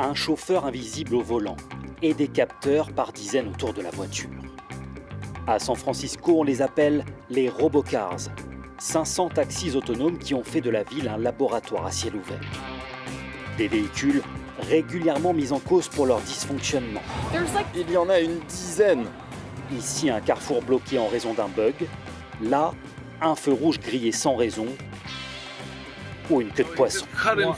un chauffeur invisible au volant et des capteurs par dizaines autour de la voiture. À San Francisco, on les appelle les robocars, 500 taxis autonomes qui ont fait de la ville un laboratoire à ciel ouvert. Des véhicules régulièrement mis en cause pour leur dysfonctionnement. Il y en a une dizaine. Ici, un carrefour bloqué en raison d'un bug. Là, un feu rouge grillé sans raison. Ou une queue de poisson.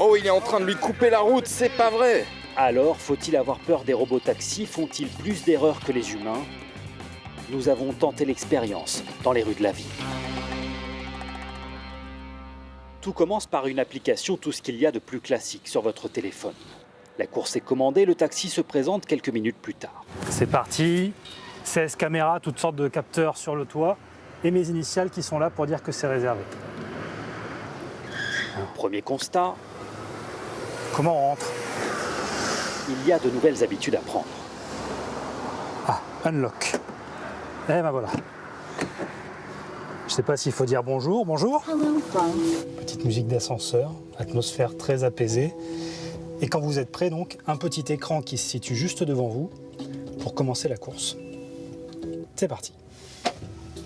Oh, il est en train de lui couper la route, c'est pas vrai! Alors, faut-il avoir peur des robotaxis? Font-ils plus d'erreurs que les humains? Nous avons tenté l'expérience dans les rues de la ville. Tout commence par une application, tout ce qu'il y a de plus classique sur votre téléphone. La course est commandée, le taxi se présente quelques minutes plus tard. C'est parti, 16 caméras, toutes sortes de capteurs sur le toit et mes initiales qui sont là pour dire que c'est réservé. Premier constat, Comment on rentre? il y a de nouvelles habitudes à prendre. Ah, unlock. Et ben voilà. Je sais pas s'il faut dire bonjour, bonjour. Petite musique d'ascenseur, atmosphère très apaisée. Et quand vous êtes prêt, donc, un petit écran qui se situe juste devant vous pour commencer la course. C'est parti.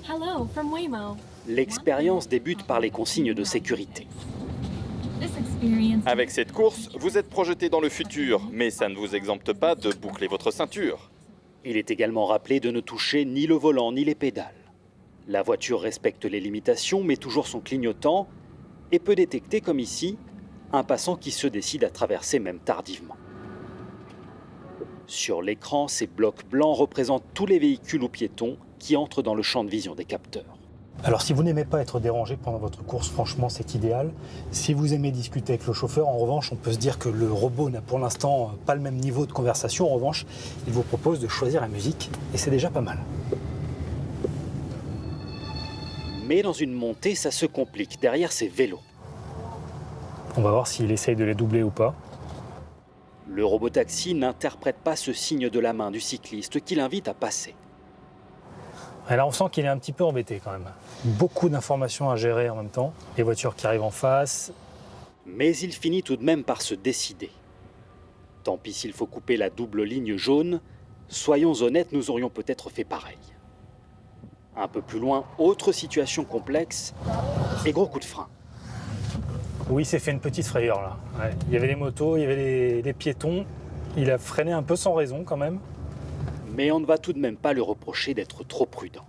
Hello from Waymo. L'expérience débute par les consignes de sécurité. This experience. Avec cette course, vous êtes projeté dans le futur, mais ça ne vous exempte pas de boucler votre ceinture. Il est également rappelé de ne toucher ni le volant ni les pédales. La voiture respecte les limitations, mais toujours son clignotant, et peut détecter, comme ici, un passant qui se décide à traverser même tardivement. Sur l'écran, ces blocs blancs représentent tous les véhicules ou piétons qui entrent dans le champ de vision des capteurs. Alors si vous n'aimez pas être dérangé pendant votre course, franchement c'est idéal. Si vous aimez discuter avec le chauffeur, en revanche, on peut se dire que le robot n'a pour l'instant pas le même niveau de conversation. En revanche, il vous propose de choisir la musique et c'est déjà pas mal. Mais dans une montée, ça se complique. Derrière, c'est vélo. On va voir s'il essaye de les doubler ou pas. Le robotaxi n'interprète pas ce signe de la main du cycliste qui l'invite à passer. Et là on sent qu'il est un petit peu embêté quand même. Beaucoup d'informations à gérer en même temps. Les voitures qui arrivent en face. Mais il finit tout de même par se décider. Tant pis s'il faut couper la double ligne jaune, soyons honnêtes, nous aurions peut-être fait pareil. Un peu plus loin, autre situation complexe et gros coup de frein. Oui, il s'est fait une petite frayeur là. Ouais. Il y avait les motos, il y avait des piétons. Il a freiné un peu sans raison quand même. Mais on ne va tout de même pas lui reprocher d'être trop prudent.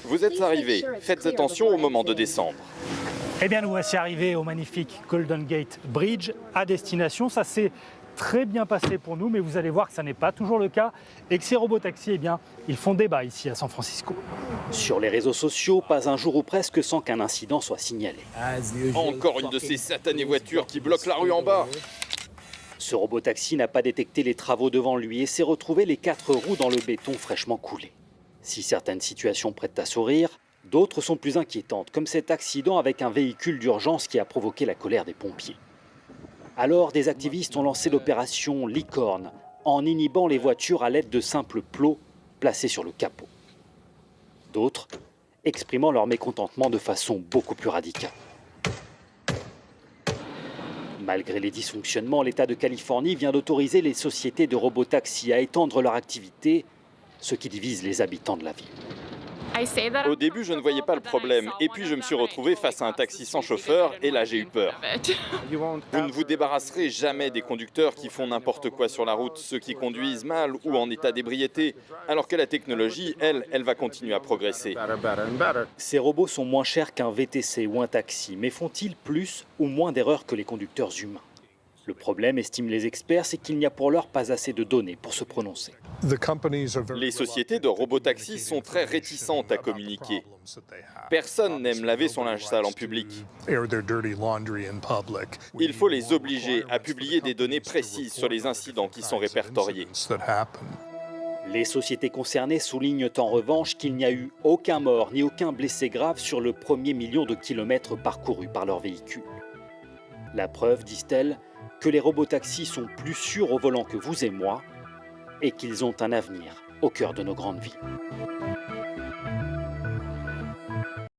Vous êtes arrivé, faites attention au moment de descendre. Eh bien, nous voici arrivés au magnifique Golden Gate Bridge à destination. Ça s'est très bien passé pour nous, mais vous allez voir que ça n'est pas toujours le cas et que ces robotaxis, eh bien, ils font débat ici à San Francisco. Sur les réseaux sociaux, pas un jour ou presque sans qu'un incident soit signalé. Encore une de ces satanées voitures qui bloquent la rue en bas. Ce robotaxi n'a pas détecté les travaux devant lui et s'est retrouvé les 4 roues dans le béton fraîchement coulé. Si certaines situations prêtent à sourire, d'autres sont plus inquiétantes, comme cet accident avec un véhicule d'urgence qui a provoqué la colère des pompiers. Alors, des activistes ont lancé l'opération Licorne, en inhibant les voitures à l'aide de simples plots placés sur le capot. D'autres exprimant leur mécontentement de façon beaucoup plus radicale. Malgré les dysfonctionnements, l'État de Californie vient d'autoriser les sociétés de robotaxi à étendre leur activité, ce qui divise les habitants de la ville. Au début, je ne voyais pas le problème, et puis je me suis retrouvé face à un taxi sans chauffeur, et là j'ai eu peur. Vous ne vous débarrasserez jamais des conducteurs qui font n'importe quoi sur la route, ceux qui conduisent mal ou en état d'ébriété, alors que la technologie, elle va continuer à progresser. Ces robots sont moins chers qu'un VTC ou un taxi, mais font-ils plus ou moins d'erreurs que les conducteurs humains? Le problème, estiment les experts, c'est qu'il n'y a pour l'heure pas assez de données pour se prononcer. Les sociétés de robotaxis sont très réticentes à communiquer. Personne n'aime laver son linge sale en public. Il faut les obliger à publier des données précises sur les incidents qui sont répertoriés. Les sociétés concernées soulignent en revanche qu'il n'y a eu aucun mort ni aucun blessé grave sur le premier million de kilomètres parcourus par leur véhicule. La preuve, disent-elles, que les robotaxis sont plus sûrs au volant que vous et moi et qu'ils ont un avenir au cœur de nos grandes villes.